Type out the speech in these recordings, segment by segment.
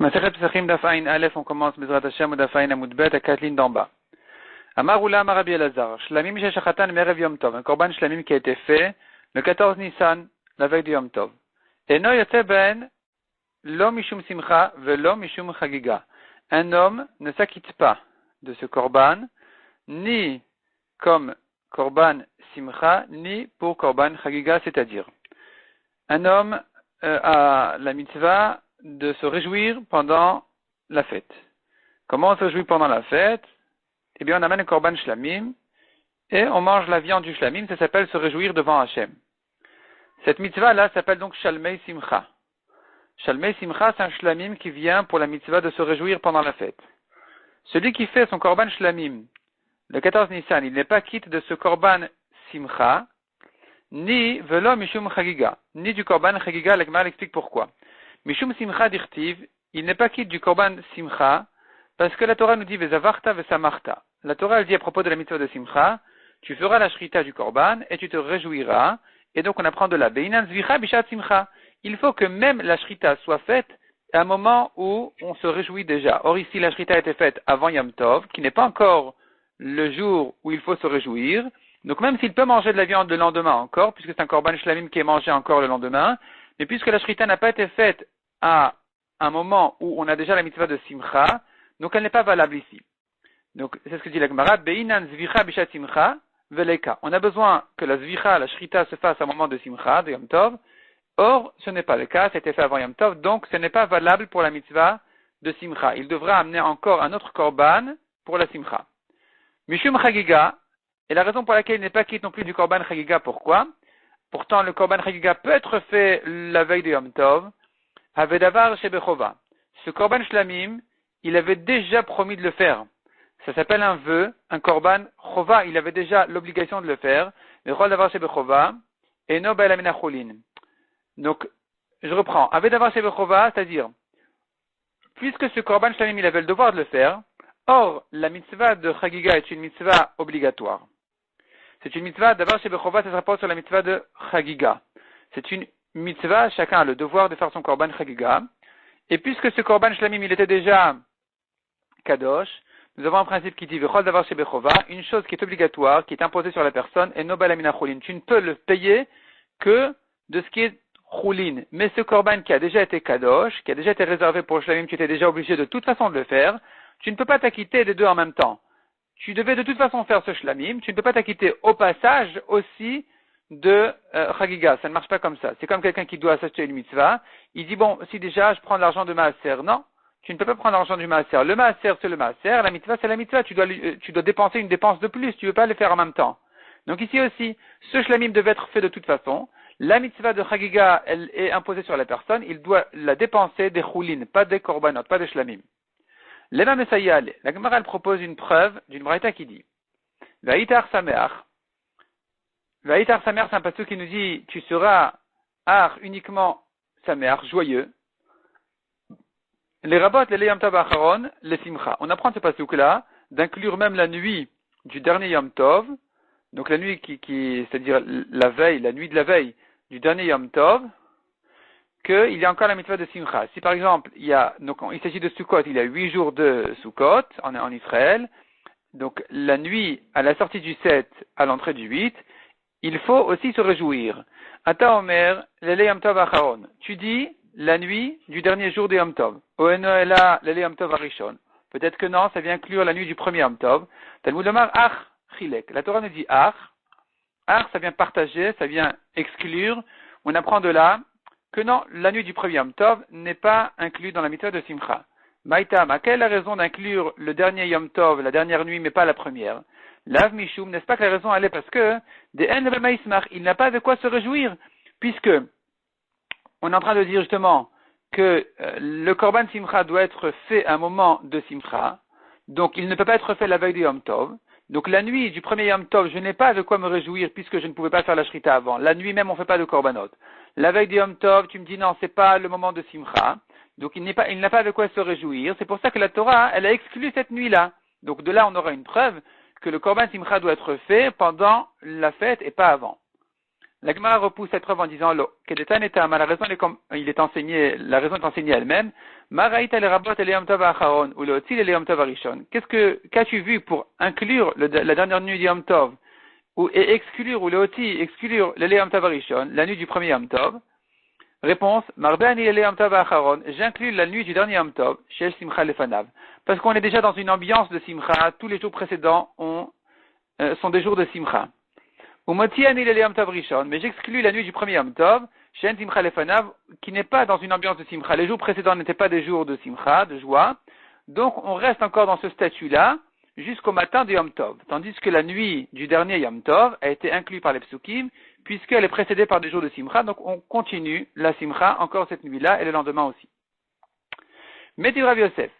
Masechet Pesachim Daf Ayin Aleph, on commence Bezrat Hashem ou Daf Ayin Amud Bet à 4 lignes d'en bas. Amar Ula Amar Rabbi Elazar, Shlamim Sheshachatan Merev Yom Tov, un korban shlamim qui a été fait le 14 Nissan, la veille du Yom Tov. Eno Yotze Ben Lo Mishum Simcha Velo Mishum Chagiga. Un homme ne s'acquitte pas de ce korban, ni comme korban Simcha, ni pour korban Chagiga, c'est-à-dire un homme a la mitzvah de se réjouir pendant la fête. Comment on se réjouit pendant la fête? Eh bien, on amène un korban shlamim et on mange la viande du shlamim. Ça s'appelle se réjouir devant Hachem. Cette mitzvah-là s'appelle donc Shalmei Simcha. Shalmei Simcha, c'est un shlamim qui vient pour la mitzvah de se réjouir pendant la fête. Celui qui fait son korban shlamim le 14 Nissan, il n'est pas quitte de ce korban Simcha, ni velo mishum chagiga, ni du korban chagiga. La Gemara explique pourquoi. Mishum simcha dirtiv, il n'est pas quitte du korban simcha, parce que la Torah nous dit vezavarta vesamarta. La Torah elle dit à propos de la mitzvah de simcha, tu feras la shrita du korban et tu te réjouiras. Et donc on apprend de là beinan zvicha bishat simcha. Il faut que même la shrita soit faite à un moment où on se réjouit déjà. Or ici la shrita a été faite avant Yom Tov, qui n'est pas encore le jour où il faut se réjouir. Donc même s'il peut manger de la viande le lendemain encore, puisque c'est un korban shlamim qui est mangé encore le lendemain, mais puisque la shrita n'a pas été faite à un moment où on a déjà la mitzvah de simcha, donc elle n'est pas valable ici. Donc c'est ce que dit la Gemara, beinan zvicha bishat simcha veleka. On a besoin que la zvicha, la shrita se fasse à un moment de simcha, de Yom Tov. Or, ce n'est pas le cas, c'était fait avant Yom Tov, donc ce n'est pas valable pour la mitzvah de simcha. Il devra amener encore un autre korban pour la simcha. Mishum chagiga, et la raison pour laquelle il n'est pas quitte non plus du korban chagiga, pourquoi? Pourtant, le korban chagiga peut être fait la veille de Yom Tov, avedavar shebechova. Ce korban shlamim, il avait déjà promis de le faire. Ça s'appelle un vœu, un korban chova, il avait déjà l'obligation de le faire. Vechol davar shebechova, eno ba'el amina cholin. Donc, je reprends. Avedavar shebechova, c'est-à-dire, puisque ce korban shlamim, il avait le devoir de le faire, or, la mitzvah de chagiga est une mitzvah obligatoire. C'est une mitzvah, d'abord chez Bechova, ça se rapporte sur la mitzvah de Chagiga. C'est une mitzvah, chacun a le devoir de faire son korban Chagiga. Et puisque ce korban shlamim, il était déjà kadosh, nous avons un principe qui dit, Vechol d'avoir chez Bechova, une chose qui est obligatoire, qui est imposée sur la personne, et nobel amina chulin. Tu ne peux le payer que de ce qui est chulin. Mais ce korban qui a déjà été kadosh, qui a déjà été réservé pour le shlamim, tu étais déjà obligé de toute façon de le faire, tu ne peux pas t'acquitter des deux en même temps. Tu devais de toute façon faire ce shlamim, tu ne peux pas t'acquitter au passage aussi de chagiga. Ça ne marche pas comme ça. C'est comme quelqu'un qui doit s'acheter une mitzvah. Il dit, bon, si déjà je prends l'argent de maaser. Non, tu ne peux pas prendre l'argent du maaser. Le maaser, c'est le maaser. La mitzvah, c'est la mitzvah. Tu dois dépenser une dépense de plus. Tu ne veux pas le faire en même temps. Donc ici aussi, ce shlamim devait être fait de toute façon. La mitzvah de chagiga, elle est imposée sur la personne. Il doit la dépenser des choulines, pas des korbanot, pas des shlamim. L'Ema Messayal, la Gemara elle propose une preuve d'une braïta qui dit Vaïtar Sameach. Vaïtar Sameach, c'est un pasuk qui nous dit tu seras ar uniquement Sameach, joyeux. Les rabots, les Yom Tov Acharon, les Simcha. On apprend ce pasuk-là d'inclure même la nuit du dernier Yom Tov, donc la nuit c'est-à-dire la veille, la nuit de la veille du dernier Yom Tov, qu'il y a encore la mitzvah de Simcha. Si par exemple, il s'agit de Sukkot, il y a 8 jours de Sukkot en Israël, donc la nuit à la sortie du 7 à l'entrée du 8, il faut aussi se réjouir. Ata Omer, Lele Yom Tov Acharon. Tu dis la nuit du dernier jour de Yom Tov. Oenoela Lele Yom Tov Arishon. Peut-être que non, ça vient inclure la nuit du premier Yom Tov. Talmud Lomar Ach Chilek. La Torah nous dit Ach. Ach, ça vient partager, ça vient exclure. On apprend de là que non, la nuit du premier Yom Tov n'est pas inclue dans la mitzvah de Simcha. Maïtam, à quelle est la raison d'inclure le dernier Yom Tov, la dernière nuit, mais pas la première? Lav Mishum, n'est-ce pas que la raison elle est parce que il n'a pas de quoi se réjouir, puisque on est en train de dire justement que le Korban Simcha doit être fait à un moment de Simcha, donc il ne peut pas être fait la veille du Yom Tov. Donc la nuit du premier Yom Tov, je n'ai pas de quoi me réjouir puisque je ne pouvais pas faire la shrita avant. La nuit même, on ne fait pas de korbanot. La veille du Yom Tov, tu me dis non, c'est pas le moment de Simcha. Donc il n'a pas de quoi se réjouir. C'est pour ça que la Torah, elle a exclu cette nuit-là. Donc de là, on aura une preuve que le korban Simcha doit être fait pendant la fête et pas avant. La Gemara repousse cette preuve en disant Lo, Kedetan etam, la raison est enseignée elle-même. Maraïta le rabot et le yom tov acharon, ou le otzi et le yom tov arishon. Qu'as-tu vu pour inclure la dernière nuit du yom tov, et exclure, ou le otzi, exclure le yom tov arishon, la nuit du premier yom tov? Réponse, Marben et le yom tov acharon, j'inclus la nuit du dernier yom tov, chez simcha lefanav. Parce qu'on est déjà dans une ambiance de simcha, tous les jours précédents sont des jours de simcha. Mais j'exclus la nuit du premier Yom Tov, Shen Simcha Lefanav, qui n'est pas dans une ambiance de Simcha. Les jours précédents n'étaient pas des jours de Simcha, de joie. Donc on reste encore dans ce statut-là jusqu'au matin de Yom Tov. Tandis que la nuit du dernier Yom Tov a été inclue par les Psukim, puisqu'elle est précédée par des jours de Simcha. Donc on continue la Simcha encore cette nuit-là et le lendemain aussi. Metiv Rav Yosef.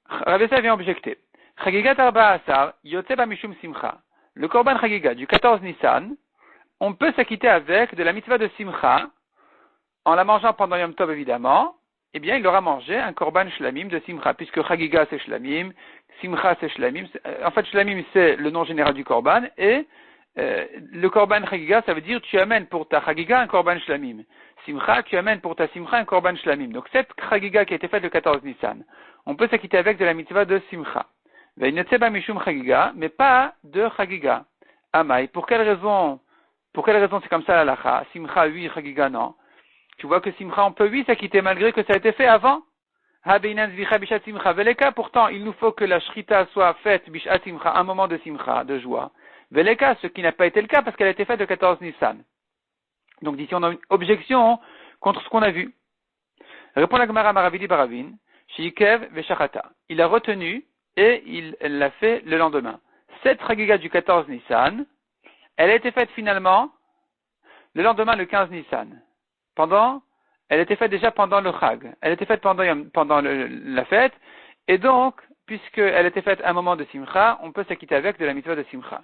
Rav Yosef vient objecter. Chagigat Arba Asar, Yotze Mishum Simcha. Le Korban Chagiga du 14 Nissan, on peut s'acquitter avec de la mitzvah de Simcha, en la mangeant pendant Yom Tov évidemment, eh bien il aura mangé un Korban Shlamim de Simcha, puisque Chagiga c'est Shlamim, Simcha c'est Shlamim, en fait Shlamim c'est le nom général du Korban, et le Korban Chagiga ça veut dire tu amènes pour ta Chagiga un Korban Shlamim. Simcha, tu amènes pour ta Simcha un Korban Shlamim. Donc cette Chagiga qui a été faite le 14 Nissan, on peut s'acquitter avec de la mitzvah de Simcha. Mais pas de Chagiga. Amai. Pour quelle raison c'est comme ça la lacha? Simcha oui, Chagiga non. Tu vois que Simcha on peut oui s'acquitter malgré que ça a été fait avant. Pourtant il nous faut que la shrita soit faite bishat Simcha, un moment de Simcha, de joie. Veleka, ce qui n'a pas été le cas parce qu'elle a été faite le 14 Nissan. Donc d'ici on a une objection contre ce qu'on a vu. Répond la Gemara Maravidi Baravin, Shikev Veshachata. Il a retenu et il l'a fait le lendemain. Cette Chagiga du 14 Nissan, elle a été faite finalement le lendemain, le 15 Nissan. Elle était faite déjà pendant le Chag. Elle était faite pendant la fête, et donc, puisqu'elle était faite à un moment de Simcha, on peut s'acquitter avec de la mitzvah de Simcha.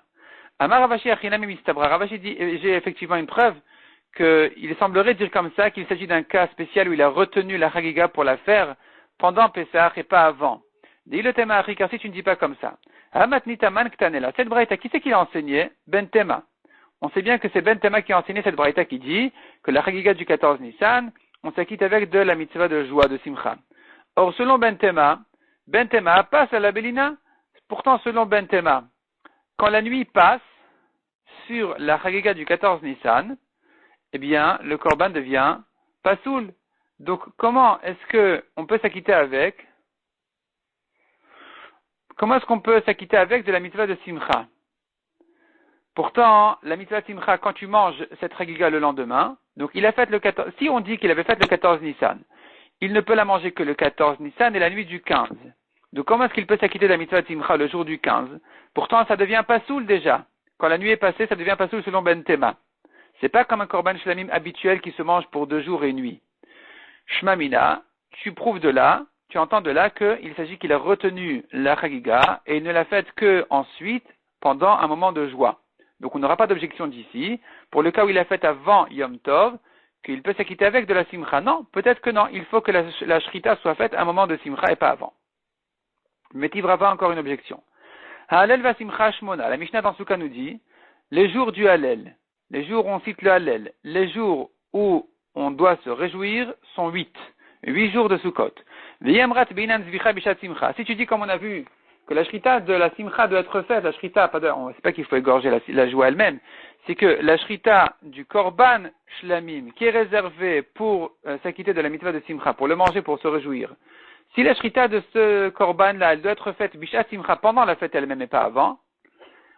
Amar Ravashi Achinami Mistabra. Ravashi dit, j'ai effectivement une preuve qu'il semblerait dire comme ça qu'il s'agit d'un cas spécial où il a retenu la Chagiga pour la faire pendant Pessah et pas avant. Dis le Tema Achri, car si tu ne dis pas comme ça. Hamatni Taman Ktanela. Cette braïta, qui c'est qui l'a enseigné? Ben Tema. On sait bien que c'est Ben Tema qui a enseigné cette braïta qui dit que la Chagiga du 14 Nissan, on s'acquitte avec de la mitzvah de joie, de Simcha. Or, selon Ben Tema passe à la Bélina. Pourtant, selon Ben Tema, quand la nuit passe sur la Chagiga du 14 Nissan, eh bien, le Korban devient Pasoul. Donc, comment est-ce que on peut s'acquitter avec? Comment est-ce qu'on peut s'acquitter avec de la mitzvah de Simcha? Pourtant, la mitzvah de Simcha, quand tu manges cette Chagiga le lendemain, donc il a fait le 14, si on dit qu'il avait fait le 14 Nissan, il ne peut la manger que le 14 Nissan et la nuit du 15. Donc comment est-ce qu'il peut s'acquitter de la mitzvah de Simcha le jour du 15? Pourtant, ça devient pasoul déjà. Quand la nuit est passée, ça devient pasoul selon Ben Tema. C'est pas comme un Korban Shlamim habituel qui se mange pour 2 jours et 1 nuit. Shmamina, tu entends de là qu'il s'agit qu'il a retenu la Chagiga et il ne l'a faite que ensuite, pendant un moment de joie. Donc on n'aura pas d'objection d'ici. Pour le cas où il l'a fait avant Yom Tov, qu'il peut s'acquitter avec de la Simcha. Non, peut-être que non. Il faut que la Shrita soit faite à un moment de Simcha et pas avant. Mais Tivrava encore une objection. Ha'alel va Simcha Shmona. La Mishnah dans Souka nous dit, les jours du Hallel, les jours où on cite le Hallel, les jours où on doit se réjouir sont 8. 8 jours de Sukkot. Si tu dis comme on a vu que la shrita de la simcha doit être faite, la shrita, c'est pas qu'il faut égorger la joie elle-même, c'est que la shrita du korban shlamim, qui est réservée pour s'acquitter de la mitzvah de simcha, pour le manger, pour se réjouir, si la shrita de ce korban-là, elle doit être faite bishat simcha pendant la fête elle-même et pas avant,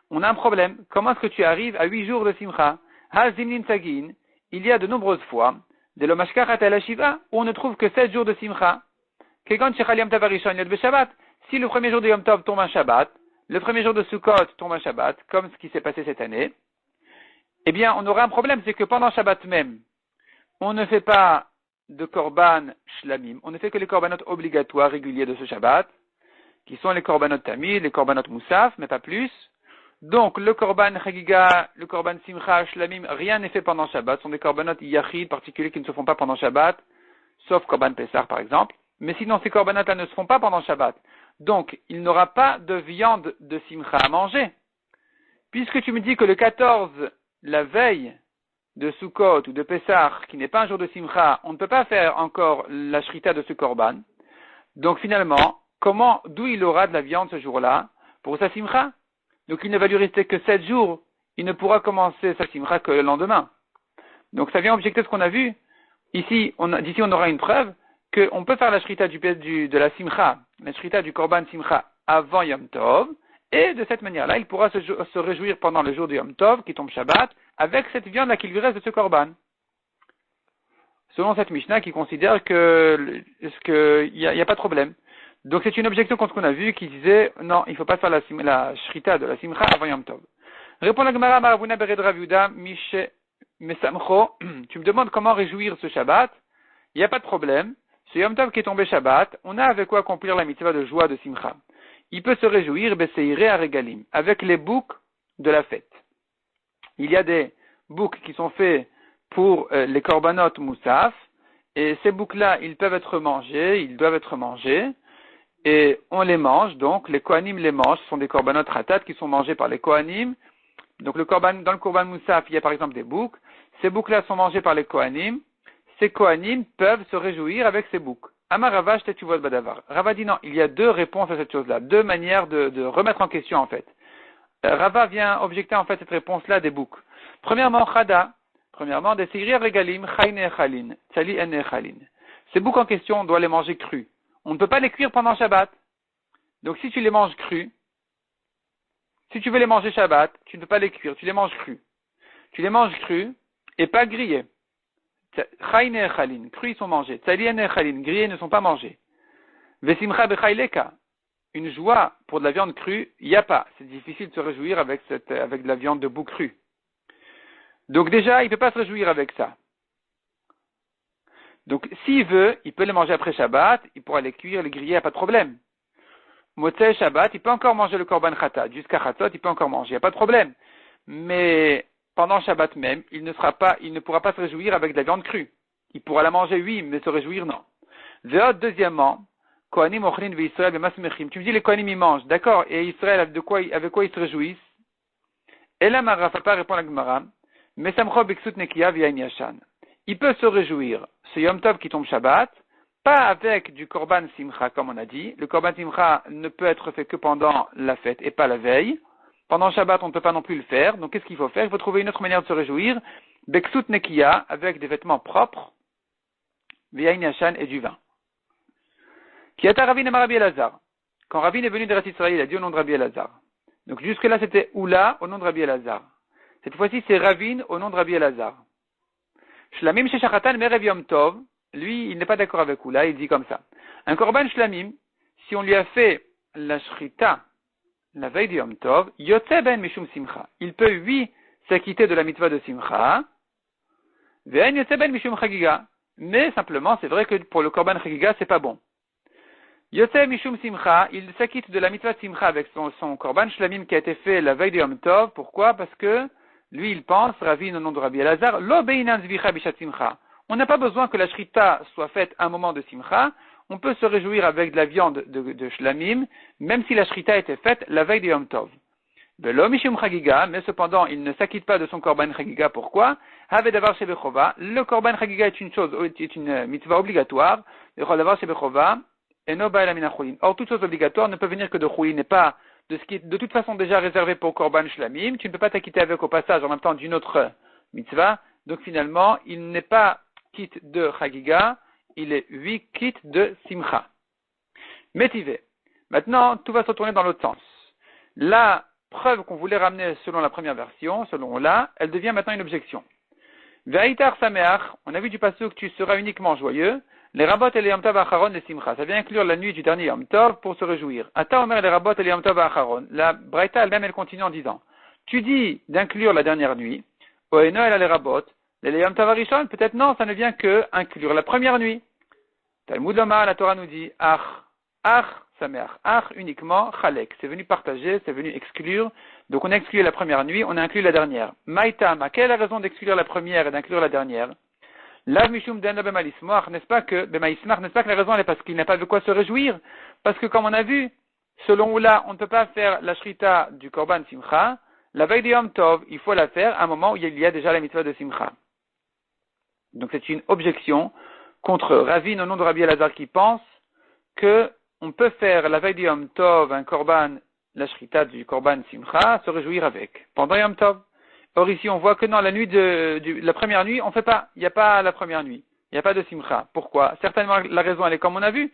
on a un problème. Comment est-ce que tu arrives à 8 jours de simcha? Hazimnin sagin, il y a de nombreuses fois, de l'omashkachat à la shiva, où on ne trouve que 7 jours de simcha. Kegon shechal yom tov arishon yod b'shabbat. Si le premier jour de Yom Tov tombe un Shabbat, le premier jour de Sukkot tombe un Shabbat, comme ce qui s'est passé cette année, eh bien, on aura un problème, c'est que pendant Shabbat même, on ne fait pas de Korban Shlamim, on ne fait que les Korbanot obligatoires, réguliers de ce Shabbat, qui sont les Korbanot Tamid, les Korbanot Moussaf, mais pas plus. Donc, le Korban Chagiga, le Korban Simcha, Shlamim, rien n'est fait pendant Shabbat, ce sont des Korbanot Yachid particuliers qui ne se font pas pendant Shabbat, sauf Korban Pessah par exemple. Mais sinon, ces Korbanot-là ne se font pas pendant Shabbat. Donc, il n'aura pas de viande de Simcha à manger. Puisque tu me dis que le 14 la veille de Sukkot ou de Pessah, qui n'est pas un jour de Simcha, on ne peut pas faire encore la shrita de ce korban. Donc finalement, d'où il aura de la viande ce jour-là pour sa Simcha? Donc il ne va lui rester que 7 jours. Il ne pourra commencer sa Simcha que le lendemain. Donc ça vient objecter ce qu'on a vu. D'ici on aura une preuve qu'on peut faire la shrita de la Simcha, la shrita du korban Simcha avant Yom Tov, et de cette manière-là, il pourra se réjouir pendant le jour de Yom Tov, qui tombe Shabbat, avec cette viande-là qu'il lui reste de ce korban. Selon cette Mishnah qui considère qu'il n'y a pas de problème. Donc c'est une objection contre ce qu'on a vu qui disait non, il ne faut pas faire la shrita de la Simcha avant Yom Tov. Répond la Gemara, Maravuna Bered Rav Yehuda, Mishe Mesamcho, tu me demandes comment réjouir ce Shabbat, il n'y a pas de problème. Ce Yom Tov qui est tombé Shabbat, on a avec quoi accomplir la mitzvah de joie de Simcha. Il peut se réjouir, Beseiré à Regalim, avec les boucs de la fête. Il y a des boucs qui sont faits pour les korbanot moussaf, et ces boucs-là, ils doivent être mangés, et on les mange, donc les kohanim les mangent, ce sont des korbanot ratat qui sont mangés par les kohanim. Donc dans le korban moussaf, il y a par exemple des boucs, ces boucs-là sont mangés par les kohanim, ces kohanim peuvent se réjouir avec ces boucs. Amar Rava, Shtetuvot Badavar. Rava dit non, il y a deux réponses à cette chose-là, deux manières de remettre en question en fait. Rava vient objecter en fait cette réponse-là des boucs. Premièrement, des Seiri Regalim, Chayne Echalin, Tzali En Echalin. Ces boucs en question, on doit les manger crus. On ne peut pas les cuire pendant Shabbat. Donc si tu les manges crus, si tu veux les manger Shabbat, tu ne peux pas les cuire, tu les manges crus. Tu les manges crus et pas grillés. Chayne Echalin, crus ils sont mangés. Tzali En Echalin, grillés ne sont pas mangés. Vesimcha Bechayleka, une joie pour de la viande crue, il n'y a pas. C'est difficile de se réjouir avec de la viande de bouc crue. Donc déjà, il ne peut pas se réjouir avec ça. Donc s'il veut, il peut les manger après Shabbat, il pourra les cuire, les griller, il n'y a pas de problème. Motzei Shabbat, il peut encore manger le korban khatat. Jusqu'à Chatzot, il peut encore manger, il n'y a pas de problème. Mais pendant Shabbat même, il ne pourra pas se réjouir avec de la viande crue. Il pourra la manger, oui, mais se réjouir, non. Deuxièmement, Kohanim Ochlin ve'Israël be'masmechim. Tu me dis les Kohanim ils mangent, d'accord, et Israël avec quoi ils se réjouissent? Et là, Marafapa répond à la Gemara, Mesamcho b'ksut nekiya v'yain yashan. Il peut se réjouir, ce Yom Tov qui tombe Shabbat, pas avec du korban simcha comme on a dit. Le korban simcha ne peut être fait que pendant la fête et pas la veille. Pendant Shabbat, on ne peut pas non plus le faire. Donc qu'est-ce qu'il faut faire? Il faut trouver une autre manière de se réjouir. B'ksut nekiya, avec des vêtements propres, v'yain yashan et du vin. Kiata Ravin Amar Rabbi Elazar. Quand Ravin est venu d'Eretz Israël, il a dit au nom de Rabbi Elazar. Donc jusque-là, c'était Oula au nom de Rabbi Elazar. Cette fois-ci, c'est Ravin au nom de Rabbi Elazar. Shlamim Sheshachatan Merev Yom Tov. Lui, il n'est pas d'accord avec Oula, il dit comme ça. Un korban Shlamim, si on lui a fait la shrita la veille de Yom Tov, Yotze ben Mishum Simcha. Il peut, lui, s'acquitter de la mitzvah de Simcha. Ve'en Yotze ben Mishum Chagiga. Mais simplement, c'est vrai que pour le korban Chagiga, c'est pas bon. Yotze Mishum Simcha, il s'acquitte de la mitzvah de Simcha avec son korban shlamim qui a été fait la veille de Yom Tov. Pourquoi? Parce que lui, il pense, Ravin au nom de Rabbi Elazar, Lo beinan zvicha bishat Simcha. On n'a pas besoin que la shrita soit faite à un moment de Simcha. On peut se réjouir avec de la viande de shlamim, même si la shrita était faite la veille de Yom Tov. Velo Mishum Chagiga, mais cependant, il ne s'acquitte pas de son korban Chagiga. Pourquoi? Have davar shebechova. Le korban Chagiga est une mitzvah obligatoire. Vechol davar shebechova. Or, toute chose obligatoire ne peut venir que de Choulin, n'est pas de ce qui est de toute façon déjà réservé pour Korban Shlamim. Tu ne peux pas t'acquitter avec au passage en même temps d'une autre mitzvah. Donc finalement, il n'est pas quitte de Chagiga, il est quitte de Simcha. Métivé. Maintenant, tout va se retourner dans l'autre sens. La preuve qu'on voulait ramener selon la première version, selon là, elle devient maintenant une objection. Ve'aitar Sameach, on a vu du passage que tu seras uniquement joyeux. Les rabot et les Yom Tov Acharon les Simcha. Ça vient inclure la nuit du dernier Yom Tov pour se réjouir. Ata Omer les rabot et les Yom Tov Acharon. La Braïta elle-même, elle continue en disant, tu dis d'inclure la dernière nuit. Oeno elle a les rabot. Les Yom Tov Arishon, peut-être non, ça ne vient que inclure la première nuit. Talmud Lomar, la Torah nous dit, Ach, Sameach. Ach uniquement, Chalek. C'est venu partager, c'est venu exclure. Donc on a exclu la première nuit, on a inclus la dernière. Maïtam, quelle est la raison d'exclure la première et d'inclure la dernière? Lav mishum den bemaismach, n'est-ce pas que la raison elle est parce qu'il n'a pas de quoi se réjouir? Parce que comme on a vu, selon Oula, on ne peut pas faire la shrita du korban simcha, la veille de Yom Tov, il faut la faire à un moment où il y a déjà la mitzvah de Simcha. Donc c'est une objection contre Ravine au nom de Rabbi Elazar qui pense que on peut faire la veille de Yom Tov un korban, la shrita du korban Simcha, se réjouir avec, pendant Yom Tov. Or ici on voit que non, la nuit la première nuit, on fait pas, il n'y a pas la première nuit, il n'y a pas de Simcha. Pourquoi? Certainement la raison elle est comme on a vu,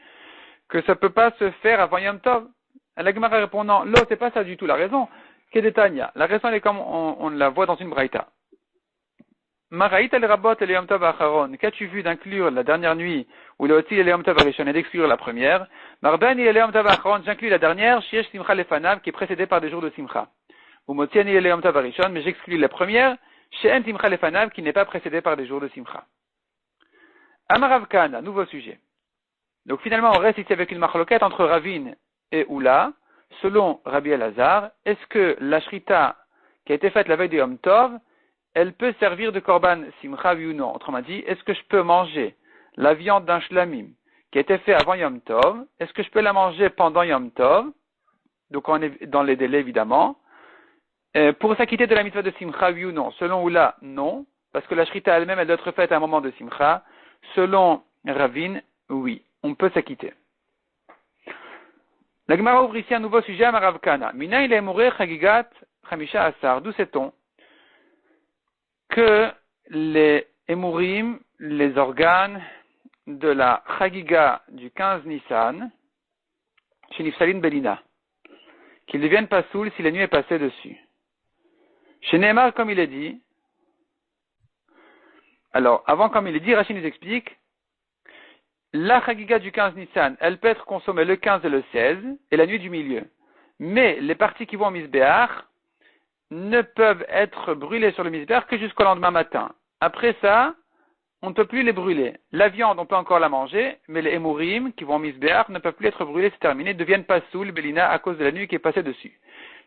que ça peut pas se faire avant Yom Tov. La Gemara répond non, là c'est pas ça du tout la raison. Kedetania. La raison elle est comme on la voit dans une braïta. Maraït el rabot el Yom Tov acharon. Qu'as-tu vu d'inclure la dernière nuit ou le oti el Yom Tov arishon et d'exclure la première? Marbani el Yom Tov acharon. J'inclus la dernière shiesh simcha lefanav qui est précédée par des jours de simcha. Ou motiani el Yom Tov arishon, mais j'exclus la première she'en simcha lefanav qui n'est pas précédée par des jours de simcha. Amarav Kana, nouveau sujet. Donc finalement on reste ici avec une marloquette entre Ravine et Oula. Selon Rabbi Elazar, est-ce que la shrita qui a été faite la veille de Yom Tov, elle peut servir de korban simcha oui ou non? Autrement dit, est-ce que je peux manger la viande d'un shlamim qui a été fait avant Yom Tov? Est-ce que je peux la manger pendant Yom Tov? Donc on est dans les délais évidemment. Pour s'acquitter de la mitzvah de simcha oui ou non? Selon Oula, non, parce que la shrita elle-même elle doit être faite à un moment de simcha. Selon Ravine, oui, on peut s'acquitter. La Gemara ouvre ici un nouveau sujet à Marav Kana. Mina il est mouru chagigat chamisha asar. D'où sait-on que les émourim, les organes de la chagiga du 15 Nissan, chez Nifsalin Belina, qu'ils deviennent pas saouls si la nuit est passée dessus. Chez Neymar, comme il est dit, alors, avant, comme il est dit, Rachid nous explique, la chagiga du 15 Nissan, elle peut être consommée le 15 et le 16, et la nuit du milieu. Mais les parties qui vont au misbéach ne peuvent être brûlées sur le misbéach que jusqu'au lendemain matin. Après ça, on ne peut plus les brûler. La viande, on peut encore la manger, mais les émourim qui vont au misbéach ne peuvent plus être brûlés, c'est terminé, deviennent pas saouls, Belina, à cause de la nuit qui est passée dessus.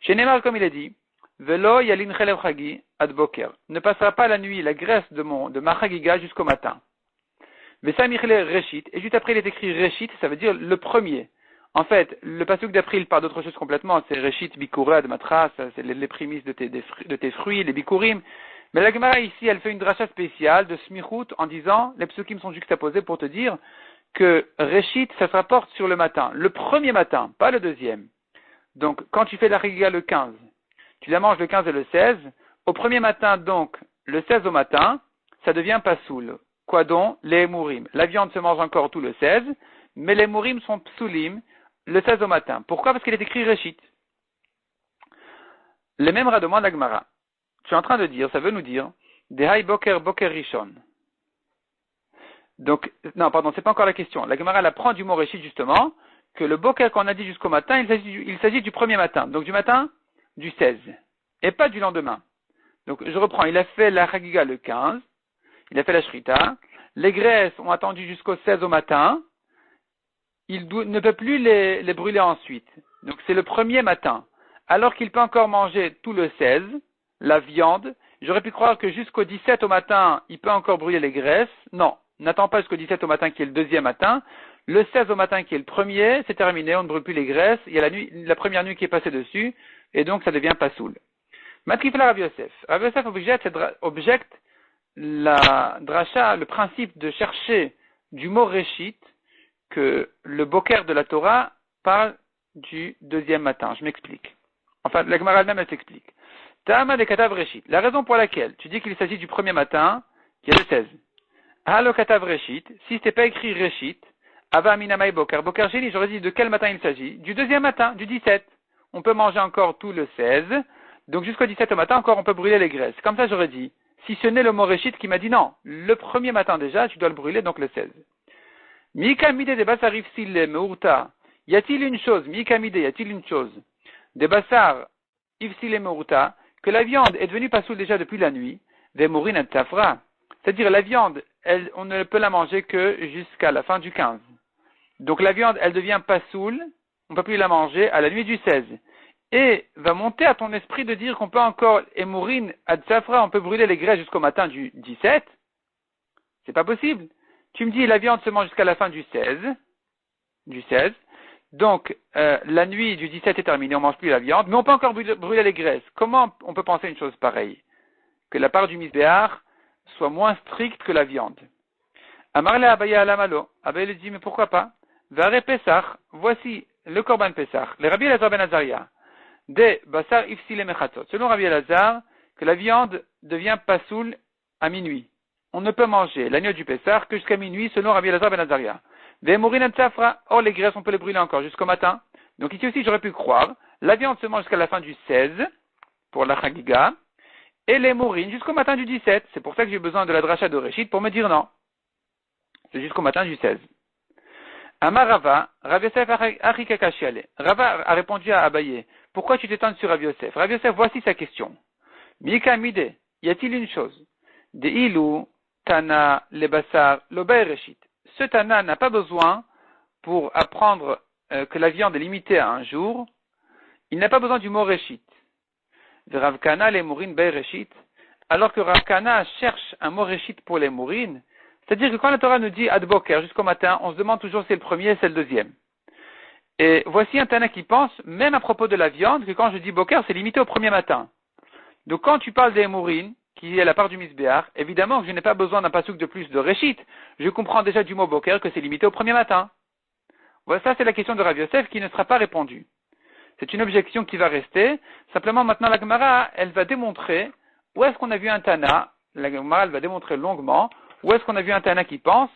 Chez Neymar, comme il est dit, Velo yalin chelev chagi ad boker. Ne passera pas la nuit la graisse de ma chagiga jusqu'au matin. Vesa michle reshit, et juste après il est écrit reshit, ça veut dire le premier. En fait, le pasuk d'après il parle d'autre chose complètement, c'est reshit bikura de matras, c'est les prémices de tes fruits, les bikurim. Mais la Gemara ici, elle fait une dracha spéciale de smichut en disant, les psukim sont juxtaposés pour te dire que reshit, ça se rapporte sur le matin, le premier matin, pas le deuxième. Donc, quand tu fais la chagiga le 15, tu la manges le 15 et le 16, au premier matin donc, le 16 au matin, ça devient pasoul. Quoi donc? Les mourim. La viande se mange encore tout le 16, mais les mourim sont psoulim le 16 au matin. Pourquoi? Parce qu'il est écrit Reshit. Le même demande à Gemara. Tu es en train de dire, ça veut nous dire, Dehai boker boker rishon. Donc, non, pardon, c'est pas encore la question. La Gemara, elle apprend du mot Reshit justement, que le boker qu'on a dit jusqu'au matin, il s'agit du premier matin. Donc du matin, du 16. Et pas du lendemain. Donc, je reprends. Il a fait la chagiga le 15. Il a fait la shrita. Les graisses ont attendu jusqu'au 16 au matin. Il ne peut plus les brûler ensuite. Donc c'est le premier matin. Alors qu'il peut encore manger tout le 16, la viande. J'aurais pu croire que jusqu'au 17 au matin, il peut encore brûler les graisses. Non, n'attends pas jusqu'au 17 au matin qui est le deuxième matin. Le 16 au matin qui est le premier, c'est terminé, on ne brûle plus les graisses. Il y a la première nuit qui est passée dessus, et donc ça devient pas saoul. Matrifla Rav Yosef. Rav Yosef objecte la dracha, le principe de chercher du mot Reshit, que le boker de la Torah parle du deuxième matin. Je m'explique. Enfin, la Gemara elle-même, elle s'explique. Ta'ama de katav Reshit. La raison pour laquelle tu dis qu'il s'agit du premier matin, qui est le 16. Halo katav Reshit. Si c'était pas écrit Reshit, ava minamai boker. Boker génie, j'aurais dit de quel matin il s'agit? Du deuxième matin, du 17. On peut manger encore tout le 16. Donc jusqu'au 17 au matin, encore on peut brûler les graisses. Comme ça, j'aurais dit. Si ce n'est le mot Reshit qui m'a dit non, le premier matin déjà, tu dois le brûler, donc le 16. Mikamide de basar ifsil meurta. Y a-t-il une chose, Mikamide, y a-t-il une chose, de basar ifsil meurta, que la viande est devenue pas saoule déjà depuis la nuit, de mourin et tafra. C'est-à-dire la viande, on ne peut la manger que jusqu'à la fin du 15. Donc la viande, elle devient pas saoule, on ne peut plus la manger à la nuit du 16. Et va monter à ton esprit de dire qu'on peut encore, et mourin ad safra, on peut brûler les graisses jusqu'au matin du 17. C'est pas possible. Tu me dis, la viande se mange jusqu'à la fin du 16. Donc, la nuit du 17 est terminée, on mange plus la viande, mais on peut encore brûler les graisses. Comment on peut penser une chose pareille? Que la part du misbéar soit moins stricte que la viande. Amarle Abaye Alamalo. Abaye lui dit, mais pourquoi pas? Vare Pesach, voici le Korban Pesach. Les Rabbi Elazar ben Azaria. De Basar Ifsile Mechatzot. Selon Rabbi Elazar, que la viande devient pasoul à minuit. On ne peut manger l'agneau du Pesach que jusqu'à minuit, selon Rabbi Elazar ben Azaria. Ve Mourin Tsafra. Or, les graisses, on peut les brûler encore jusqu'au matin. Donc ici aussi, j'aurais pu croire. La viande se mange jusqu'à la fin du 16, pour la Chagiga. Et les mourines jusqu'au matin du 17. C'est pour ça que j'ai besoin de la dracha de Réchit pour me dire non. C'est jusqu'au matin du 16. Amar Rava, Rav Yosef Achikakashiale. Rava a répondu à Abaye. Pourquoi tu t'étonnes sur Rav Yosef? Rav Yosef, voici sa question. Mika Mide, y a-t-il une chose? De Ilou, Tana, Lebassar, Lobay Réchit. Ce Tana n'a pas besoin, pour apprendre que la viande est limitée à un jour, il n'a pas besoin du mot Réchit. De Rav Kana, les mourines Bay Réchit. Alors que Rav Kana cherche un mot Réchit pour les mourines, c'est-à-dire que quand la Torah nous dit Ad Boker jusqu'au matin, on se demande toujours si c'est le premier, c'est le deuxième. Et voici un Tana qui pense, même à propos de la viande, que quand je dis Boker, c'est limité au premier matin. Donc quand tu parles des mourines, qui est la part du misbéar, évidemment que je n'ai pas besoin d'un pasouk de plus de Réchit. Je comprends déjà du mot Boker que c'est limité au premier matin. Voilà, ça c'est la question de Rav Yosef qui ne sera pas répondue. C'est une objection qui va rester. Simplement maintenant la Gemara, elle va démontrer où est-ce qu'on a vu un Tana. La Gemara, elle va démontrer longuement où est-ce qu'on a vu un Tana qui pense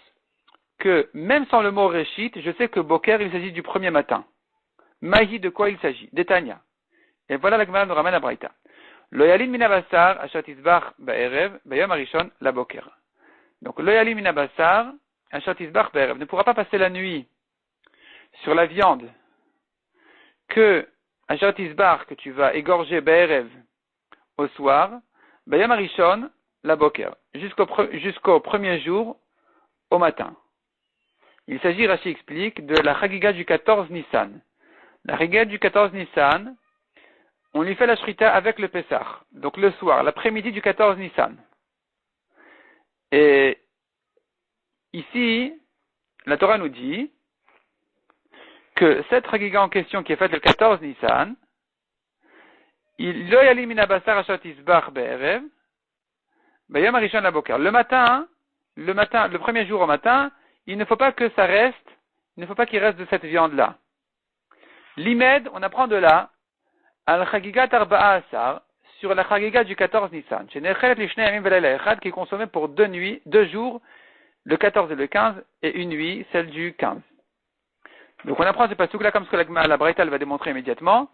que même sans le mot Réchit, je sais que Boker, il s'agit du premier matin. Mahi, de quoi il s'agit? Des Tanya. Et voilà la Gemara nous ramène à Braïta. Loyalin minabassar, ashatisbach ba'erev, bayom arishon, la Boker. Donc loyalin minabassar, ashatisbach ba'erev ne pourra pas passer la nuit sur la viande que ashatisbach, que tu vas égorger ba'erev au soir, bayom arishon, la Boker, jusqu'au premier jour, au matin. Il s'agit, Rashi explique, de la Chagiga du 14 Nissan. La Chagiga du 14 Nissan, on lui fait la Shrita avec le Pessah, donc le soir, l'après-midi du 14 Nissan. Et ici, la Torah nous dit que cette Chagiga en question qui est faite le 14 Nissan, il lo yali min abasar ashat isbach be'erev, bayom harishon la boker. Le matin, le premier jour au matin, il ne faut pas que ça reste, il ne faut pas qu'il reste de cette viande-là. L'imed, on apprend de là, al-chagigat arba'a asar, sur la chagiga du 14 Nissan, qui est consommée pour 2 jours, le 14 et le 15, et une nuit, celle du 15. Donc on apprend ce pasuk-là comme ce que la Braïta va démontrer immédiatement,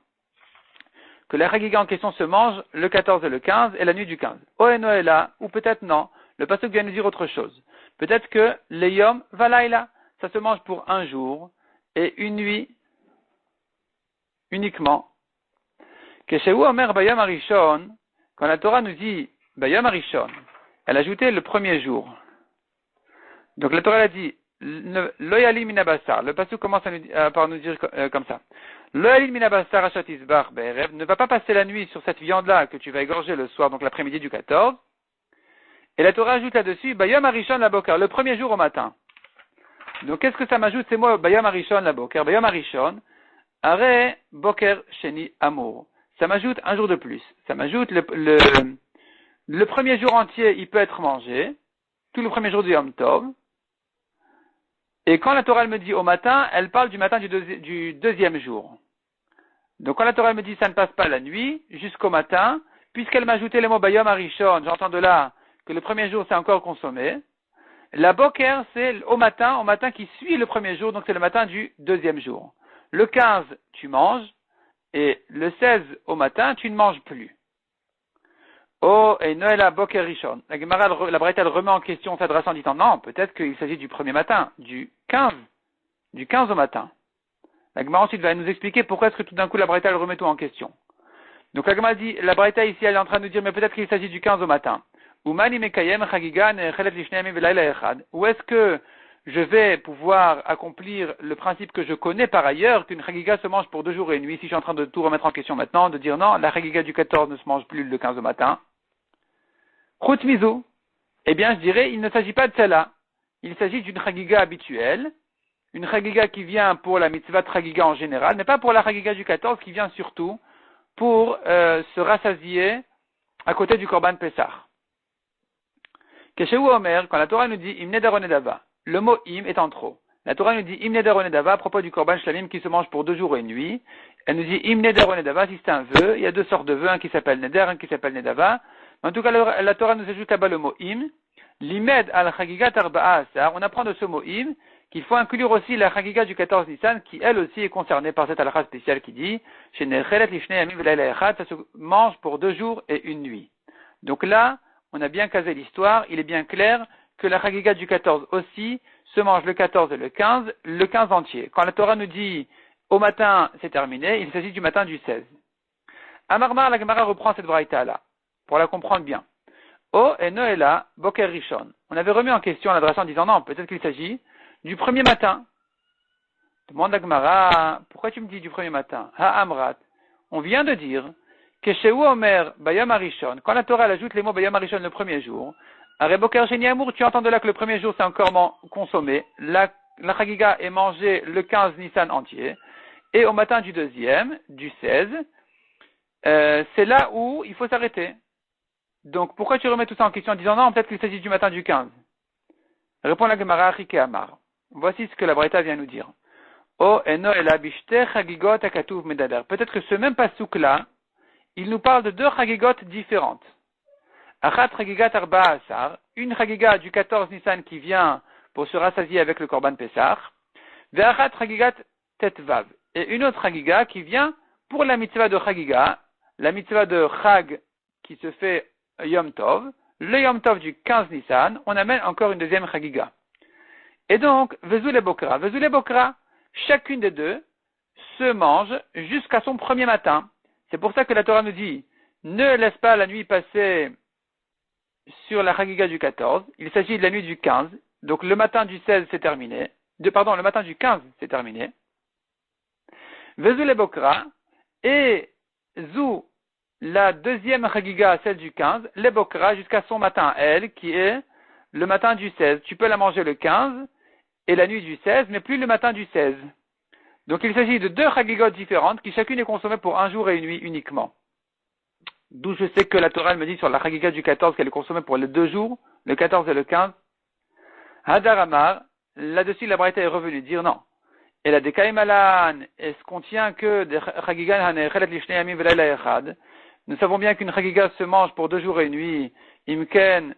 que la chagiga en question se mange le 14 et le 15, et la nuit du 15. Noëlla, ou peut-être non, le pasuk vient nous dire autre chose. Peut-être que l'eyom valaïla, ça se mange pour un jour, et une nuit, uniquement. Keshehu Omer Bayom Arishon, quand la Torah nous dit Bayom Arishon, elle a ajouté le premier jour. Donc la Torah a dit Loyali Minabassar. Le passage commence par nous dire comme ça. Loyali Minabassar Ashat Isbar Be'erev, ne va pas passer la nuit sur cette viande-là que tu vas égorger le soir, donc l'après-midi du 14. Et la Torah ajoute là-dessus Bayom Arishon la Boker, le premier jour au matin. Donc qu'est-ce que ça m'ajoute ces mots Bayom Arishon la Boker, Bayom Arishon, Are Boker Sheni Amour. Ça m'ajoute un jour de plus. Ça m'ajoute le premier jour entier, il peut être mangé, tout le premier jour du Yom Tov. Et quand la Torah me dit au matin, elle parle du matin du deuxième jour. Donc quand la Torah me dit ça ne passe pas la nuit, jusqu'au matin, puisqu'elle m'a ajouté les mots Bayom Arishon, j'entends de là que le premier jour c'est encore consommé. La Boker, c'est au matin qui suit le premier jour, donc c'est le matin du deuxième jour. Le 15, tu manges, et le 16 au matin, tu ne manges plus. Oh, et Noël Boker Rishon. La Gemara, la Braïta, elle remet en question s'adressant en disant non, peut-être qu'il s'agit du premier matin, du 15 au matin. La Gemara ensuite va nous expliquer pourquoi est-ce que tout d'un coup la Braïta, elle remet tout en question. Donc la Gemara dit, la Braïta ici, elle est en train de nous dire, mais peut-être qu'il s'agit du 15 au matin. Où est-ce que je vais pouvoir accomplir le principe que je connais par ailleurs, qu'une chagiga se mange pour 2 jours et une nuit, si je suis en train de tout remettre en question maintenant, de dire non, la chagiga du 14 ne se mange plus le 15 au matin. Chut mizu. Eh bien, je dirais, il ne s'agit pas de celle-là. Il s'agit d'une chagiga habituelle, une chagiga qui vient pour la mitzvah de chagiga en général, mais pas pour la chagiga du 14 qui vient surtout pour se rassasier à côté du korban Pessah. Keshehu Omer, quand la Torah nous dit im neder o nedava, le mot im est en trop. La Torah nous dit im neder o nedava à propos du korban shlamim qui se mange pour 2 jours et une nuit. Elle nous dit im neder o nedava si c'est un vœu. Il y a 2 sortes de vœux, un qui s'appelle neder, un qui s'appelle nedava. En tout cas, la Torah nous ajoute là-bas le mot im. L'imed al chagigat arba'a asar. On apprend de ce mot im qu'il faut inclure aussi la chagiga du 14 Nissan qui elle aussi est concernée par cette halakha spéciale qui dit chez Nechelet lifnei yamim velayla echad, ça se mange pour 2 jours et une nuit. Donc là, on a bien casé l'histoire, il est bien clair que la chagiga du 14 aussi se mange le 14 et le 15 entier. Quand la Torah nous dit au matin c'est terminé, il s'agit du matin du 16. Amarmar, la Gemara reprend cette braïta là, pour la comprendre bien. O et Noéla, Boker Rishon. On avait remis en question l'adressant en disant non, peut-être qu'il s'agit du premier matin. Demande la Gemara, pourquoi tu me dis du premier matin? Ha Amrat. On vient de dire que chez Omer Bayam Arishon, quand la Torah ajoute les mots Bayam Arishon le premier jour, à Reboker Sheni Amour, tu entends de là que le premier jour c'est encore consommé, la chagiga est mangée le 15 Nissan entier, et au matin du deuxième, du 16, c'est là où il faut s'arrêter. Donc pourquoi tu remets tout ça en question en disant non, peut-être qu'il s'agit du matin du 15? Répond la Gemara Rike Amar. Voici ce que la Braïta vient nous dire. Oh, eno ela bishte chagigot akatuv medader. Peut-être que ce même pasouk là, il nous parle de 2 chagigot différentes. Achat chagigat arba asar, une chagiga du 14 Nissan qui vient pour se rassasier avec le korban Pessah, ve'achat chagigat tetvav, et une autre chagiga qui vient pour la mitzvah de chagiga, la mitzvah de chag qui se fait Yom Tov, le Yom Tov du 15 Nissan, on amène encore une deuxième chagiga. Et donc, Vezule Bokra, chacune des 2 se mange jusqu'à son premier matin. C'est pour ça que la Torah nous dit, ne laisse pas la nuit passer sur la chagiga du 14, il s'agit de la nuit du 15, donc le matin du 16 c'est terminé, le matin du 15 c'est terminé. Vezule Bokra, et Zou, la deuxième chagiga, celle du 15, les Bokra jusqu'à son matin, elle, qui est le matin du 16. Tu peux la manger le 15 et la nuit du 16, mais plus le matin du 16. Donc il s'agit de 2 chagigot différentes qui chacune est consommée pour 1 jour et une nuit uniquement. D'où je sais que la Torah me dit sur la chagiga du 14 qu'elle est consommée pour les 2 jours, le 14 et le 15. Hadar Amar, là-dessus la Braïta est revenue dire non. Et la Dekaimalan, est-ce qu'on tient que des chagigan hanechelet lishnei yamim velayla echad? Nous savons bien qu'une chagiga se mange pour 2 jours et une nuit. Imken,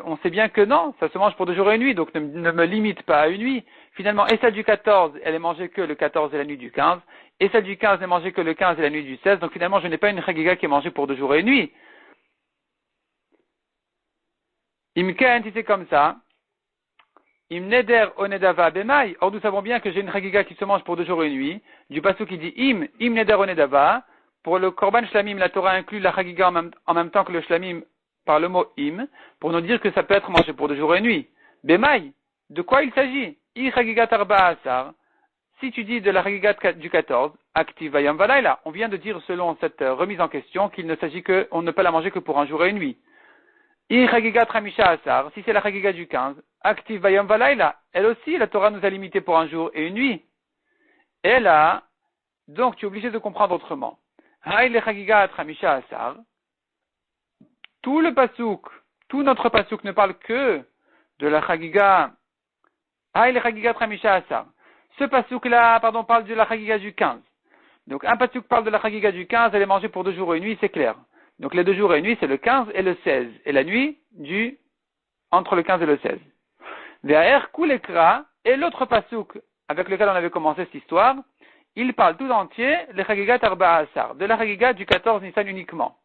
on sait bien que non, ça se mange pour 2 jours et une nuit, donc ne me limite pas à une nuit. Finalement, et celle du 14, elle est mangée que le 14 et la nuit du 15, et celle du 15 n'est mangée que le 15 et la nuit du 16, donc finalement, je n'ai pas une chagiga qui est mangée pour 2 jours et une nuit. Imken, si c'est comme ça, im neder o nedava bemai. Or, nous savons bien que j'ai une chagiga qui se mange pour 2 jours et une nuit, du passage qui dit im neder o nedava. Pour le korban shlamim, la Torah inclut la chagiga en même temps que le shlamim par le mot im, pour nous dire que ça peut être mangé pour 2 jours et une nuit. Bemai, de quoi il s'agit? I chagigat arba asar. Si tu dis de la chagigat du 14, active vayam valayla. On vient de dire selon cette remise en question qu'il ne s'agit que, on ne peut la manger que pour 1 jour et une nuit. I chagigat ramisha asar. Si c'est la chagiga du 15, active vayam valayla. Elle aussi, la Torah nous a limité pour 1 jour et une nuit. Et là, donc tu es obligé de comprendre autrement. Tout le pasouk, tout notre pasouk ne parle que de la chagiga. Ce pasouk-là, parle de la chagiga du 15. Donc un pasouk parle de la chagiga du 15, elle est mangée pour 2 jours et une nuit, c'est clair. Donc les 2 jours et une nuit, c'est le 15 et le 16. Et la nuit, entre le 15 et le 16. Ve'aer kulekra, et l'autre pasouk avec lequel on avait commencé cette histoire, il parle tout entier, le chagigat arba asar, de la chagiga du 14 Nissan uniquement.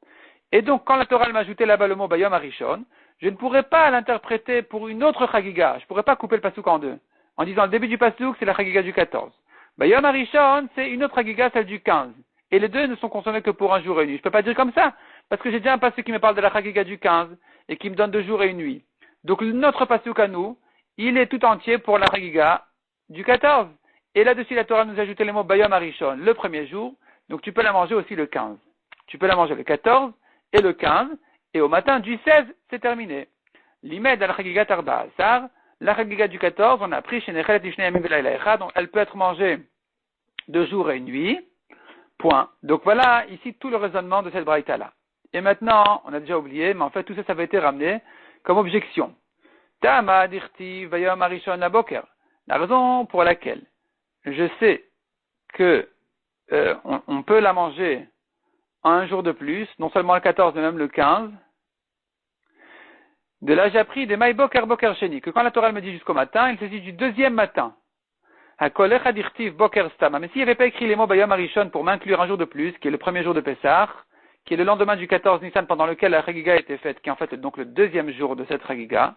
Et donc, quand la Torah m'a ajouté là-bas le mot Bayom Arishon, je ne pourrais pas l'interpréter pour une autre chagiga. Je ne pourrais pas couper le pasouk en 2. En disant, le début du pasouk, c'est la chagiga du 14. Bayom Arishon, c'est une autre chagiga, celle du 15. Et les 2 ne sont consommés que pour 1 jour et une nuit. Je ne peux pas dire comme ça, parce que j'ai déjà un pasouk qui me parle de la chagiga du 15, et qui me donne 2 jours et une nuit. Donc, notre pasouk à nous, il est tout entier pour la chagiga du 14. Et là-dessus, la Torah nous a ajouté les mots Bayom Arishon, le premier jour, donc tu peux la manger aussi le 15. Tu peux la manger le 14 et le 15, et au matin du 16, c'est terminé. L'imed al chagigat arba asar, La Chagiga du 14, on a appris chez Nechelet Ishne Yamim Velayla Echad, donc elle peut être mangée 2 jours et une nuit. Point. Donc voilà ici tout le raisonnement de cette braïta-là. Et maintenant, on a déjà oublié, mais en fait tout ça, ça avait été ramené comme objection. Tama dirti vayom arishon laboker. La raison pour laquelle je sais que on peut la manger un jour de plus, non seulement le 14, mais même le 15. De là, j'ai appris des maï boker boker sheni, que quand la Torah me dit jusqu'au matin, il s'agit du deuxième matin. Hakolecha dirtiv boker stama. Mais s'il n'y avait pas écrit les mots bayom arishon pour m'inclure un jour de plus, qui est le premier jour de Pessah, qui est le lendemain du 14 Nissan pendant lequel la Chagiga a été faite, qui est en fait donc le deuxième jour de cette Chagiga,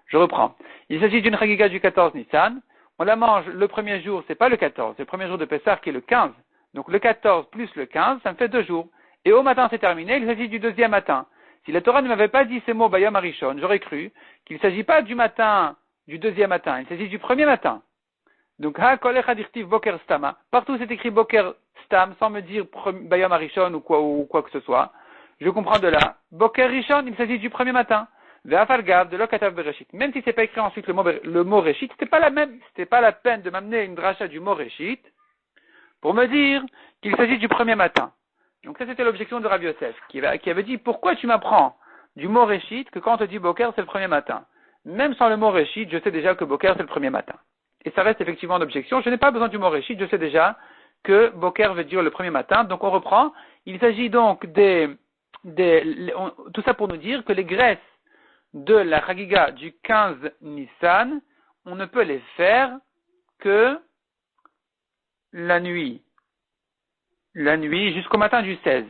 je reprends. Il s'agit d'une Chagiga du 14 Nissan. On la mange le premier jour, c'est pas le 14, c'est le premier jour de Pessah qui est le 15. Donc le 14 plus le 15, ça me fait 2 jours. Et au matin c'est terminé, il s'agit du deuxième matin. Si la Torah ne m'avait pas dit ces mots bayom arishon, j'aurais cru qu'il ne s'agit pas du matin, du deuxième matin, il s'agit du premier matin. Donc, ha kolecha dirtiv boker stama. Partout c'est écrit boker stam, sans me dire bayom arishon ou quoi que ce soit. Je comprends de là. Boker rishon, il s'agit du premier matin. Ve'afal gav de lokatav bereshit. Même si c'est pas écrit ensuite le mot reshit, c'était pas la peine de m'amener une dracha du mot reshit pour me dire qu'il s'agit du premier matin. Donc ça c'était l'objection de Rabbi Yosef, qui avait dit pourquoi tu m'apprends du mot reshit que quand on te dit boker c'est le premier matin. Même sans le mot reshit, je sais déjà que boker c'est le premier matin. Et ça reste effectivement l'objection. Je n'ai pas besoin du mot réchit, je sais déjà que Boker veut dire le premier matin. Donc on reprend. Il s'agit donc tout ça pour nous dire que les graisses de la Chagiga du 15 Nissan, on ne peut les faire que la nuit. La nuit jusqu'au matin du 16.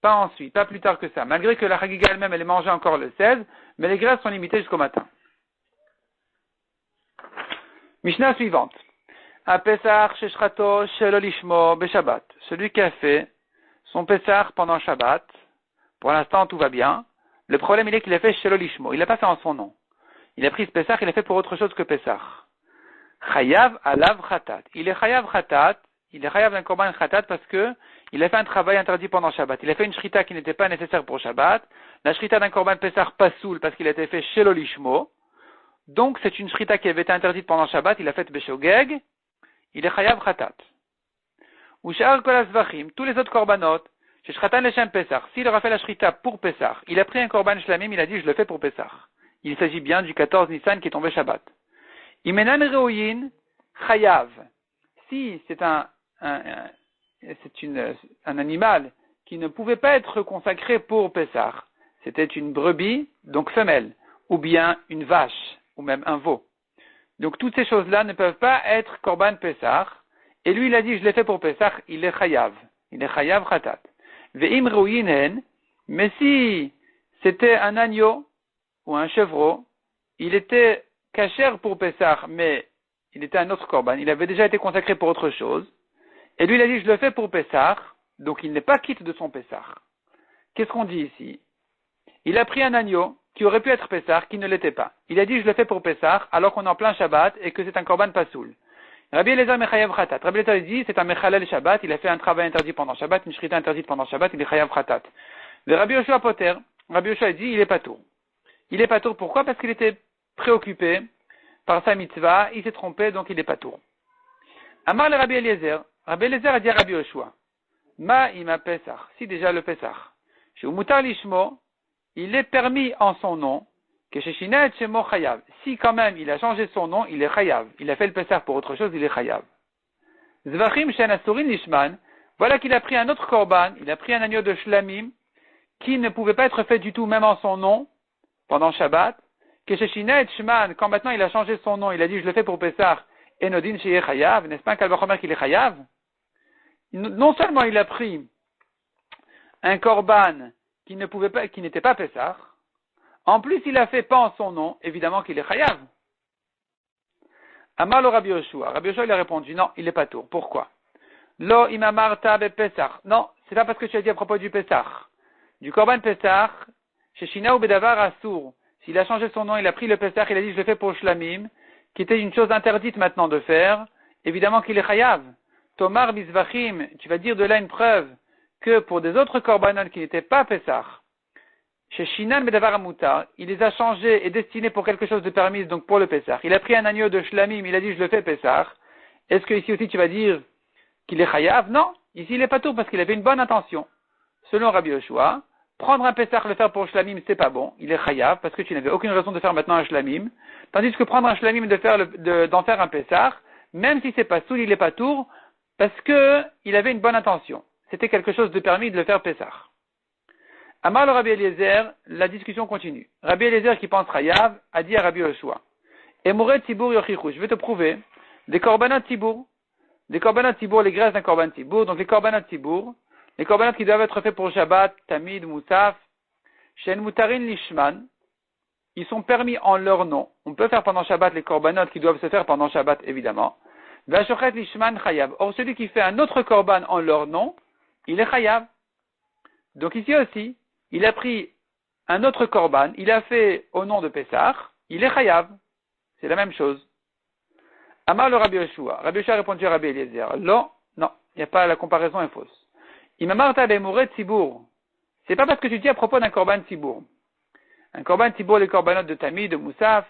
Pas ensuite, pas plus tard que ça. Malgré que la Chagiga elle-même, elle est mangée encore le 16, mais les graisses sont limitées jusqu'au matin. Mishnah suivante. A Pesach sheshrato shelo lishmo beshabbat. Celui qui a fait son Pesach pendant Shabbat, pour l'instant tout va bien. Le problème il est qu'il a fait shelo lishmo. Il l'a pas fait en son nom. Il a pris ce Pesach, il a fait pour autre chose que Pesach. Chayav alav chatat. Il est chayav chatat. Il est chayav d'un korban chatat parce que il a fait un travail interdit pendant Shabbat. Il a fait une shrita qui n'était pas nécessaire pour Shabbat. La shrita d'un korban Pesach pasoul parce qu'il a été fait shelo lishmo. Donc, c'est une shrita qui avait été interdite pendant Shabbat, il a fait Beshogeg, il est Chayav Khatat. Ou Sha'ar Kol Azvachim, tous les autres korbanot, chez Shratan Leshem Pesach, s'il aura fait la shrita pour Pesach, il a pris un korban shlamim, il a dit je le fais pour Pesach. Il s'agit bien du 14 Nissan qui est tombé Shabbat. Imenan Reoyin, Chayav. Si c'est un animal qui ne pouvait pas être consacré pour Pesach, c'était une brebis, donc femelle, ou bien une vache, ou même un veau. Donc toutes ces choses-là ne peuvent pas être korban Pesach. Et lui, il a dit, je l'ai fait pour Pesach, il est chayav. Il est chayav khatat. Ve'im ruinen, mais si c'était un agneau ou un chevreau, il était kasher pour Pesach, mais il était un autre korban. Il avait déjà été consacré pour autre chose. Et lui, il a dit, je le fais pour Pesach, donc il n'est pas quitte de son Pesach. Qu'est-ce qu'on dit ici? Il a pris un agneau qui aurait pu être Pessah, qui ne l'était pas. Il a dit, je le fais pour Pessah, alors qu'on est en plein Shabbat et que c'est un korban pasoul. Rabbi Eliezer Mechayav Khatat. Rabbi Eliezer dit, c'est un Mechalel Shabbat, il a fait un travail interdit pendant Shabbat, une shrita interdite pendant Shabbat, il est Chayav Khatat. Le Rabbi Yoshua Poter, Rabbi Yoshua dit, il est patour. Il est patour, pourquoi? Parce qu'il était préoccupé par sa mitzvah, il s'est trompé, donc il est patour. Amar le Rabbi Eliezer a dit à Rabbi Yoshua, Ma ima Pesach, si déjà le Pesach, chez Umutar Lishmo, il est permis en son nom que chez Shina et Shemo Chayav. Si quand même il a changé son nom, il est Chayav. Il a fait le Pesach pour autre chose, il est Chayav. Zvachim Shen Asurin Lishman, voilà qu'il a pris un autre korban, il a pris un agneau de Shlamim, qui ne pouvait pas être fait du tout, même en son nom, pendant Shabbat, que chez Shina et Shman, quand maintenant il a changé son nom, il a dit je le fais pour Pesach, et Nodin Sheye Chayav, n'est-ce pas un Kalvachomer qu'il est Chayav? Non seulement il a pris un korban qui n'était pas Pessah. En plus, il a fait pas en son nom, évidemment qu'il est Chayav. Amar le Rabbi Yoshua. Rabbi Yoshua, il a répondu, non, il est pas tour. Pourquoi? Lo imamarta be Pessah. Non, c'est pas parce que tu as dit à propos du Pessah. Du Korban Pessah, chez Shina ou Bedavar Assour. S'il a changé son nom, il a pris le Pessah, il a dit, je le fais pour Shlamim, qui était une chose interdite maintenant de faire, évidemment qu'il est Chayav. Tomar Bizvachim, tu vas dire de là une preuve que pour des autres korbanot qui n'étaient pas Pessah, chez Shinan Bedavar Amutar, il les a changés et destinés pour quelque chose de permis, donc pour le Pessah. Il a pris un agneau de Shlamim, il a dit je le fais Pessah. Est-ce que ici aussi tu vas dire qu'il est Chayav? Non. Ici il est pas tout parce qu'il avait une bonne intention. Selon Rabbi Yoshua, prendre un Pessah, le faire pour Shlamim, c'est pas bon. Il est Chayav parce que tu n'avais aucune raison de faire maintenant un Shlamim. Tandis que prendre un Shlamim et d'en faire un Pessah, même si c'est pas soul, il est pas tour, parce que il avait une bonne intention. C'était quelque chose de permis de le faire Pessah. Amar le Rabbi Eliezer, la discussion continue. Rabbi Eliezer qui pense Chayav a dit à Rabbi Yoshua, Emouret Tibour Yochichu, je vais te prouver des korbanot Tibour, les graisses d'un korban Tibour, donc les korbanot Tibour, les korbanot qui doivent être faits pour Shabbat, Tamid, Moussaf, Shen Mutarin Lishman, ils sont permis en leur nom. On peut faire pendant Shabbat les korbanot qui doivent se faire pendant Shabbat, évidemment. Vashochet Lishman Chayav. Or, celui qui fait un autre korban en leur nom, il est Chayav. Donc ici aussi, il a pris un autre korban, il a fait au nom de Pessah, il est Chayav. C'est la même chose. Amar le Rabbi Yoshua. Rabbi Yoshua a répondu à Rabbi Eliezer. Non, il n'y a pas, la comparaison est fausse. Imamarta be'mouret Tzibour. C'est pas parce que tu dis à propos d'un korban Tzibour. Un korban Tzibour, les korbanot de Tamid, de Moussaf,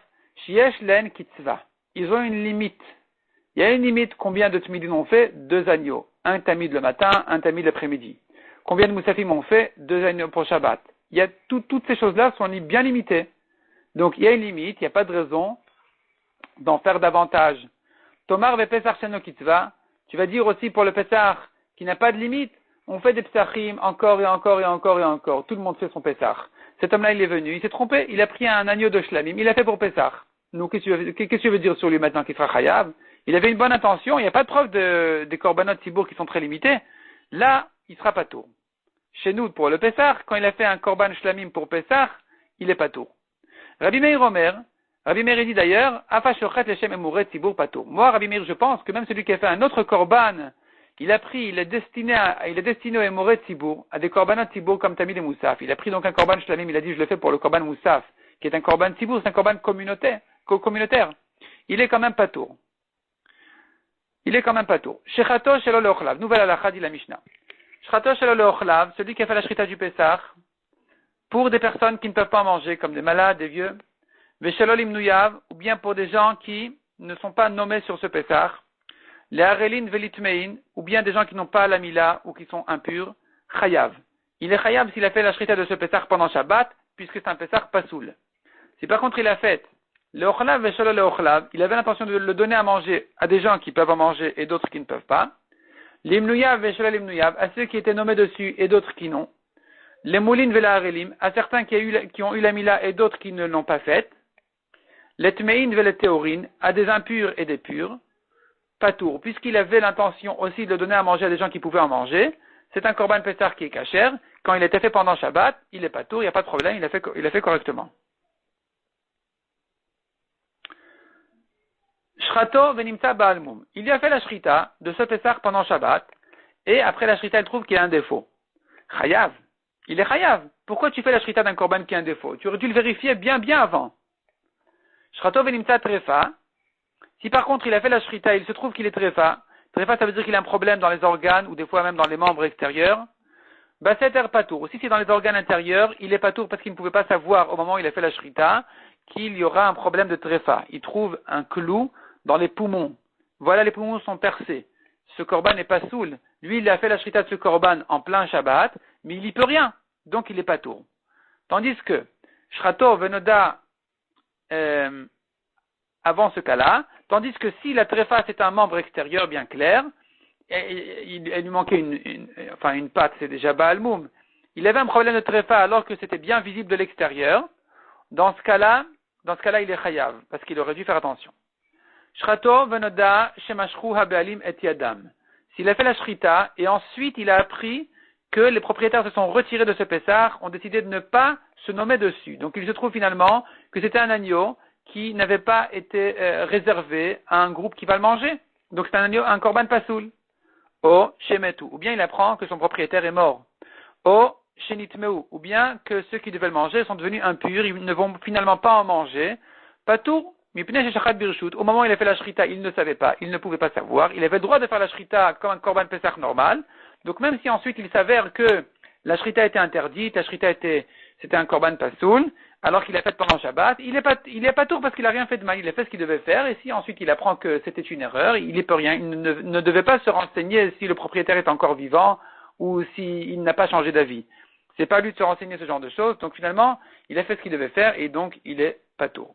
Shiesh len kitzva. Ils ont une limite. Il y a une limite, combien de Tmidim on fait? 2 agneaux. Un Tamid le matin, un Tamid l'après-midi. Combien de Moussafim on fait? 2 agneaux pour Shabbat. Il y a toutes ces choses-là sont bien limitées. Donc il y a une limite, il n'y a pas de raison d'en faire davantage. Tomar ve Pesach sheno kitzva. Tu vas dire aussi pour le Pesach qui n'a pas de limite, on fait des Pesachim encore et encore et encore et encore. Tout le monde fait son Pesach. Cet homme-là, il est venu, il s'est trompé, il a pris un agneau de Shlamim, il l'a fait pour Pesach. Nous, qu'est-ce que tu veux dire sur lui maintenant qu'il sera Chayav? Il avait une bonne intention, il n'y a pas de preuve des korbanot Tibour qui sont très limités. Là, il sera pas tour. Chez nous, pour le Pesach, quand il a fait un korban Shlamim pour Pesach, il est pas tour. Rabbi Meir Omer, Rabbi Meir dit d'ailleurs, Afa shochet leshem emouret Tibour pato. Moi, Rabbi Meir, je pense que même celui qui a fait un autre korban, il est destiné au Emouret Tibour, à des korbanot Tibour comme Tamid et Moussaf. Il a pris donc un korban Shlamim, il a dit je le fais pour le korban Moussaf, qui est un korban Tibour, c'est un korban communautaire. Il est quand même pas tour. Shechato shelo leochlav. Nouvelle halakha dit la Mishnah. Shechato shelo leochlav, celui qui a fait la shrita du Pessah, pour des personnes qui ne peuvent pas manger, comme des malades, des vieux. Veshelo limnuyav, ou bien pour des gens qui ne sont pas nommés sur ce Pessah. Les harelin velitmein, ou bien des gens qui n'ont pas la mila, ou qui sont impurs. Chayav. Il est chayav s'il a fait la shrita de ce Pessah pendant Shabbat, puisque c'est un Pessah pasoul. Si par contre il a fait le ochlav veshelo le ochlav, il avait l'intention de le donner à manger à des gens qui peuvent en manger et d'autres qui ne peuvent pas. L'imnuyav veshelo l'imnuyav, à ceux qui étaient nommés dessus et d'autres qui n'ont. Les moulin vela harelim, à certains qui ont eu la mila et d'autres qui ne l'ont pas faite. Les tmein vela théorin, à des impurs et des purs. Patour, puisqu'il avait l'intention aussi de le donner à manger à des gens qui pouvaient en manger. C'est un korban Pessah qui est kasher. Quand il était fait pendant Shabbat, il est patour, il n'y a pas de problème, il a fait correctement. Shrato venimta baalmum. Il lui a fait la shrita de ce Pessah pendant Shabbat, et après la shrita, il trouve qu'il y a un défaut. Chayav. Il est chayav. Pourquoi tu fais la shrita d'un korban qui a un défaut? Tu aurais dû le vérifier bien avant. Shrato venimta trefa. Si par contre il a fait la shrita, il se trouve qu'il est trefa. Trefa, ça veut dire qu'il a un problème dans les organes, ou des fois même dans les membres extérieurs. Baseter patour. Si c'est dans les organes intérieurs, il est patour parce qu'il ne pouvait pas savoir au moment où il a fait la shrita qu'il y aura un problème de trefa. Il trouve un clou dans les poumons. Voilà, les poumons sont percés. Ce korban n'est pas soul. Lui, il a fait la shrita de ce korban en plein Shabbat, mais il n'y peut rien. Donc, il est pas tour. Tandis que, shrato venoda, avant ce cas-là, tandis que si la trefa c'est un membre extérieur bien clair, il lui manquait une patte, c'est déjà baalmoum. Il avait un problème de trefa alors que c'était bien visible de l'extérieur. Dans ce cas-là, il est chayav, parce qu'il aurait dû faire attention. Shrato venoda shemashru habealim et yadam. S'il a fait la shrita et ensuite il a appris que les propriétaires se sont retirés de ce Pessah, ont décidé de ne pas se nommer dessus. Donc il se trouve finalement que c'était un agneau qui n'avait pas été réservé à un groupe qui va le manger. Donc c'est un agneau, un korban pasoul. O shemetu, ou bien il apprend que son propriétaire est mort. O shenitmeu, ou bien que ceux qui devaient le manger sont devenus impurs, ils ne vont finalement pas en manger. Patur. Au moment où il a fait la shrita, il ne savait pas, il ne pouvait pas savoir, il avait le droit de faire la shrita comme un korban Pessah normal. Donc même si ensuite il s'avère que la shrita était interdite, c'était un korban pasoul, alors qu'il l'a fait pendant Shabbat, il est pas tour parce qu'il a rien fait de mal, il a fait ce qu'il devait faire, et si ensuite il apprend que c'était une erreur, il est peut rien, il ne devait pas se renseigner si le propriétaire est encore vivant, ou s'il n'a pas changé d'avis. C'est pas à lui de se renseigner ce genre de choses, donc finalement, il a fait ce qu'il devait faire, et donc il est pas tour.